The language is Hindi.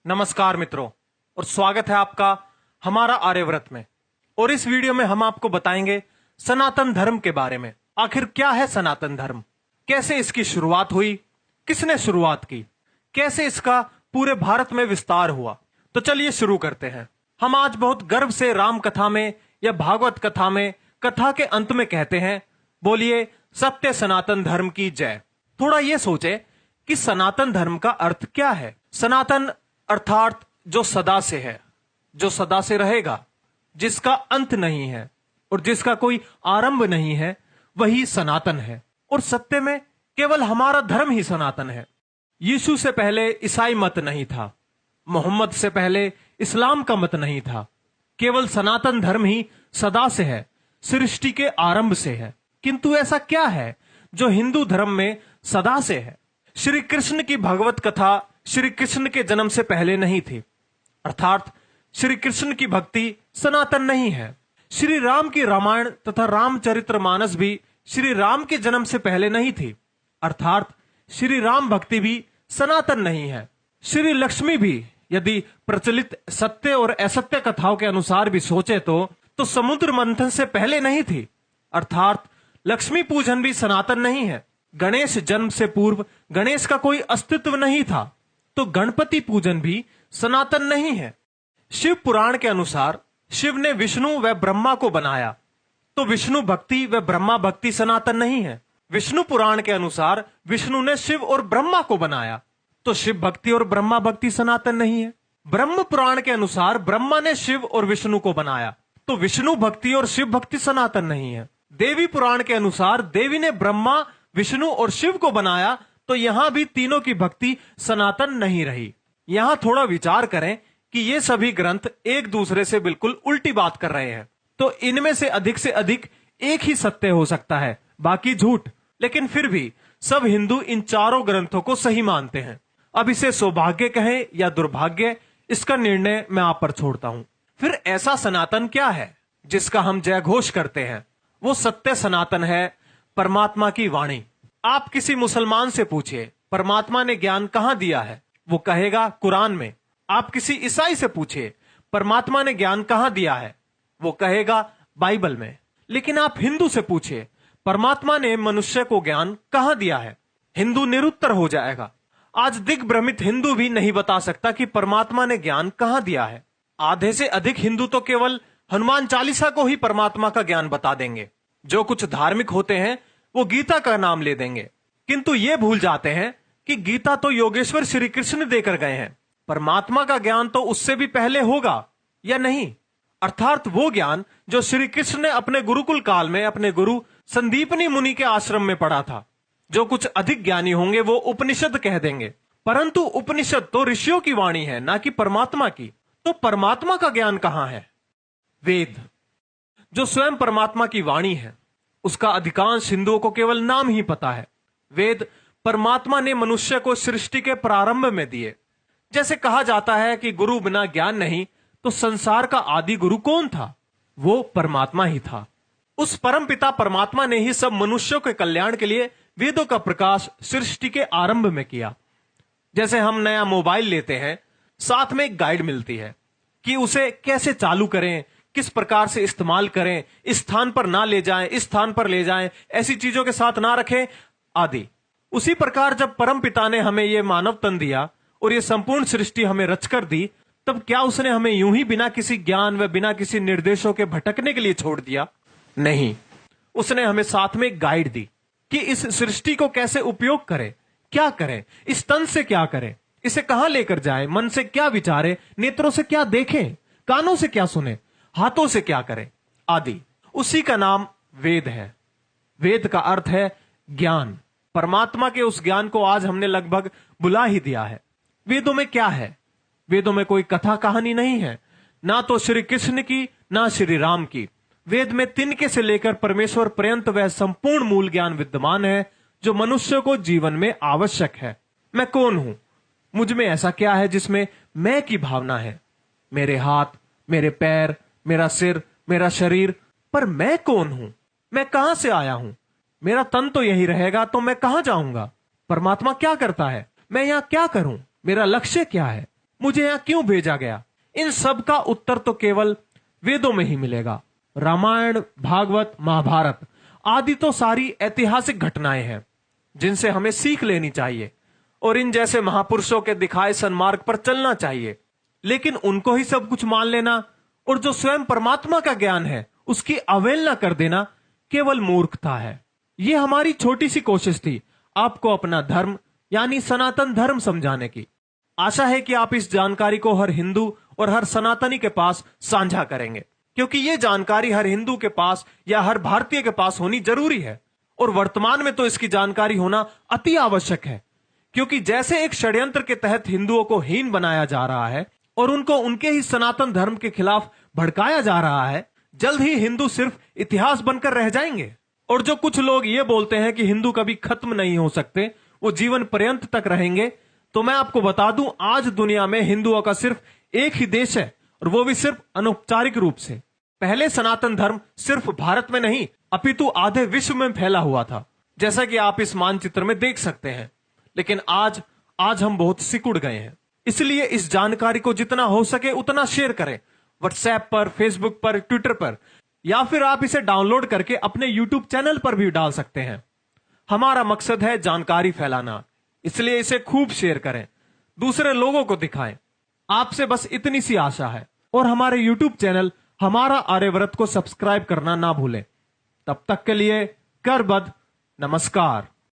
नमस्कार मित्रों, और स्वागत है आपका हमारा आर्यव्रत में। और इस वीडियो में हम आपको बताएंगे सनातन धर्म के बारे में। आखिर क्या है सनातन धर्म, कैसे इसकी शुरुआत हुई, किसने शुरुआत की, कैसे इसका पूरे भारत में विस्तार हुआ। तो चलिए शुरू करते हैं। हम आज बहुत गर्व से राम कथा में या भागवत कथा में कथा के अंत में कहते हैं, बोलिए सत्य सनातन धर्म की जय। थोड़ा ये सोचे कि सनातन धर्म का अर्थ क्या है। सनातन अर्थात जो सदा से है, जो सदा से रहेगा, जिसका अंत नहीं है और जिसका कोई आरंभ नहीं है, वही सनातन है। और सत्य में केवल हमारा धर्म ही सनातन है। यीशु से पहले ईसाई मत नहीं था, मोहम्मद से पहले इस्लाम का मत नहीं था। केवल सनातन धर्म ही सदा से है, सृष्टि के आरंभ से है। किंतु ऐसा क्या है जो हिंदू धर्म में सदा से है? श्री कृष्ण की भगवत कथा श्री कृष्ण के जन्म से पहले नहीं थी, अर्थात श्री कृष्ण की भक्ति सनातन नहीं है। श्री राम की रामायण तथा रामचरितमानस भी श्री राम के जन्म से पहले नहीं थी, अर्थात श्री राम भक्ति भी सनातन नहीं है। श्री लक्ष्मी भी यदि प्रचलित सत्य और असत्य कथाओं के अनुसार भी सोचे तो समुद्र मंथन से पहले नहीं थी, अर्थात लक्ष्मी पूजन भी सनातन नहीं है। गणेश जन्म से पूर्व गणेश का कोई अस्तित्व नहीं था, तो गणपति पूजन भी सनातन नहीं है। शिव पुराण के अनुसार शिव ने विष्णु व ब्रह्मा को बनाया, तो विष्णु भक्ति व ब्रह्मा भक्ति सनातन नहीं है। विष्णु पुराण के अनुसार विष्णु ने शिव और ब्रह्मा को बनाया, तो शिव भक्ति और ब्रह्मा भक्ति सनातन नहीं है। ब्रह्म पुराण के अनुसार ब्रह्मा ने शिव और विष्णु को बनाया, तो विष्णु भक्ति और शिव भक्ति सनातन नहीं है। देवी पुराण के अनुसार देवी ने ब्रह्मा, विष्णु और शिव को बनाया, तो यहां भी तीनों की भक्ति सनातन नहीं रही। यहां थोड़ा विचार करें कि ये सभी ग्रंथ एक दूसरे से बिल्कुल उल्टी बात कर रहे हैं, तो इनमें से अधिक एक ही सत्य हो सकता है, बाकी झूठ। लेकिन फिर भी सब हिंदू इन चारों ग्रंथों को सही मानते हैं। अब इसे सौभाग्य कहें या दुर्भाग्य, इसका निर्णय मैं आप पर छोड़ता हूं। फिर ऐसा सनातन क्या है जिसका हम जय घोष करते हैं? वो सत्य सनातन है, परमात्मा की वाणी। आप किसी मुसलमान से पूछिए परमात्मा ने ज्ञान कहां दिया है, वो कहेगा कुरान में। आप किसी ईसाई से पूछिए परमात्मा ने ज्ञान कहां दिया है, वो कहेगा बाइबल में। लेकिन आप हिंदू से पूछिए परमात्मा ने मनुष्य को ज्ञान कहां दिया है, हिंदू निरुत्तर हो जाएगा। आज दिग्भ्रमित हिंदू भी नहीं बता सकता कि परमात्मा ने ज्ञान कहां दिया है। आधे से अधिक हिंदू तो केवल हनुमान चालीसा को ही परमात्मा का ज्ञान बता देंगे। जो कुछ धार्मिक होते हैं वो गीता का नाम ले देंगे, किंतु ये भूल जाते हैं कि गीता तो योगेश्वर श्री कृष्ण देकर गए हैं। परमात्मा का ज्ञान तो उससे भी पहले होगा या नहीं, अर्थात वो ज्ञान जो श्री कृष्ण ने अपने गुरुकुल काल में अपने गुरु संदीपनी मुनि के आश्रम में पढ़ा था। जो कुछ अधिक ज्ञानी होंगे वो उपनिषद कह देंगे, परंतु उपनिषद तो ऋषियों की वाणी है, ना कि परमात्मा की। तो परमात्मा का ज्ञान कहां है? वेद, जो स्वयं परमात्मा की वाणी है, उसका अधिकांश हिंदुओं को केवल नाम ही पता है। वेद परमात्मा ने मनुष्य को सृष्टि के प्रारंभ में दिए। जैसे कहा जाता है कि गुरु बिना ज्ञान नहीं, तो संसार का आदि गुरु कौन था? वो परमात्मा ही था। उस परमपिता परमात्मा ने ही सब मनुष्यों के कल्याण के लिए वेदों का प्रकाश सृष्टि के आरंभ में किया। जैसे हम नया मोबाइल लेते हैं, साथ में एक गाइड मिलती है कि उसे कैसे चालू करें, किस प्रकार से इस्तेमाल करें, इस स्थान पर ना ले जाएं, इस स्थान पर ले जाएं, ऐसी चीजों के साथ ना रखें आदि। उसी प्रकार जब परम पिता ने हमें यह मानव तन दिया और यह संपूर्ण सृष्टि हमें रचकर दी, तब क्या उसने हमें यूं ही बिना किसी ज्ञान व बिना किसी निर्देशों के भटकने के लिए छोड़ दिया? नहीं, उसने हमें साथ में एक गाइड दी कि इस सृष्टि को कैसे उपयोग करें, क्या करें, इस तन से क्या करें, इसे कहां लेकर जाएं, मन से क्या विचारें, नेत्रों से क्या देखें, कानों से क्या सुने, हाथों से क्या करें आदि। उसी का नाम वेद है। वेद का अर्थ है ज्ञान। परमात्मा के उस ज्ञान को आज हमने लगभग बुला ही दिया है। वेदों में क्या है? वेदों में कोई कथा कहानी नहीं है, ना तो श्री कृष्ण की ना श्री राम की। वेद में तिनके से लेकर परमेश्वर पर्यंत वह संपूर्ण मूल ज्ञान विद्यमान है जो मनुष्य को जीवन में आवश्यक है। मैं कौन हूं? मुझ में ऐसा क्या है जिसमें मैं की भावना है? मेरे हाथ, मेरे पैर, मेरा सिर, मेरा शरीर, पर मैं कौन हूं? मैं कहां से आया हूं? मेरा तन तो यही रहेगा, तो मैं कहां जाऊंगा? परमात्मा क्या करता है? मैं यहां क्या करूं? मेरा लक्ष्य क्या है? मुझे यहां क्यों भेजा गया? इन सब का उत्तर तो केवल वेदों में ही मिलेगा। रामायण, भागवत, महाभारत आदि तो सारी ऐतिहासिक घटनाएं हैं जिनसे हमें सीख लेनी चाहिए और इन जैसे महापुरुषों के दिखाए सन्मार्ग पर चलना चाहिए। लेकिन उनको ही सब कुछ मान लेना और जो स्वयं परमात्मा का ज्ञान है उसकी अवहेलना कर देना केवल मूर्खता है। यह हमारी छोटी सी कोशिश थी आपको अपना धर्म यानी सनातन धर्म समझाने की। आशा है कि आप इस जानकारी को हर हिंदू और हर सनातनी के पास साझा करेंगे, क्योंकि यह जानकारी हर हिंदू के पास या हर भारतीय के पास होनी जरूरी है। और वर्तमान में तो इसकी जानकारी होना अति आवश्यक है, क्योंकि जैसे एक षड्यंत्र के तहत हिंदुओं को हीन बनाया जा रहा है और उनको उनके ही सनातन धर्म के खिलाफ भड़काया जा रहा है, जल्द ही हिंदू सिर्फ इतिहास बनकर रह जाएंगे। और जो कुछ लोग ये बोलते हैं कि हिंदू कभी खत्म नहीं हो सकते, वो जीवन पर्यंत तक रहेंगे, तो मैं आपको बता दूं आज दुनिया में हिंदुओं का सिर्फ एक ही देश है और वो भी सिर्फ अनौपचारिक रूप से। पहले सनातन धर्म सिर्फ भारत में नहीं अपितु आधे विश्व में फैला हुआ था, जैसा कि आप इस मानचित्र में देख सकते हैं। लेकिन आज हम बहुत सिकुड़ गए हैं। इसलिए इस जानकारी को जितना हो सके उतना शेयर करें, व्हाट्सएप पर, फेसबुक पर, ट्विटर पर, या फिर आप इसे डाउनलोड करके अपने यूट्यूब चैनल पर भी डाल सकते हैं। हमारा मकसद है जानकारी फैलाना, इसलिए इसे खूब शेयर करें, दूसरे लोगों को दिखाएं। आपसे बस इतनी सी आशा है। और हमारे यूट्यूब चैनल हमारा आर्यव्रत को सब्सक्राइब करना ना भूलें। तब तक के लिए करबद्ध नमस्कार।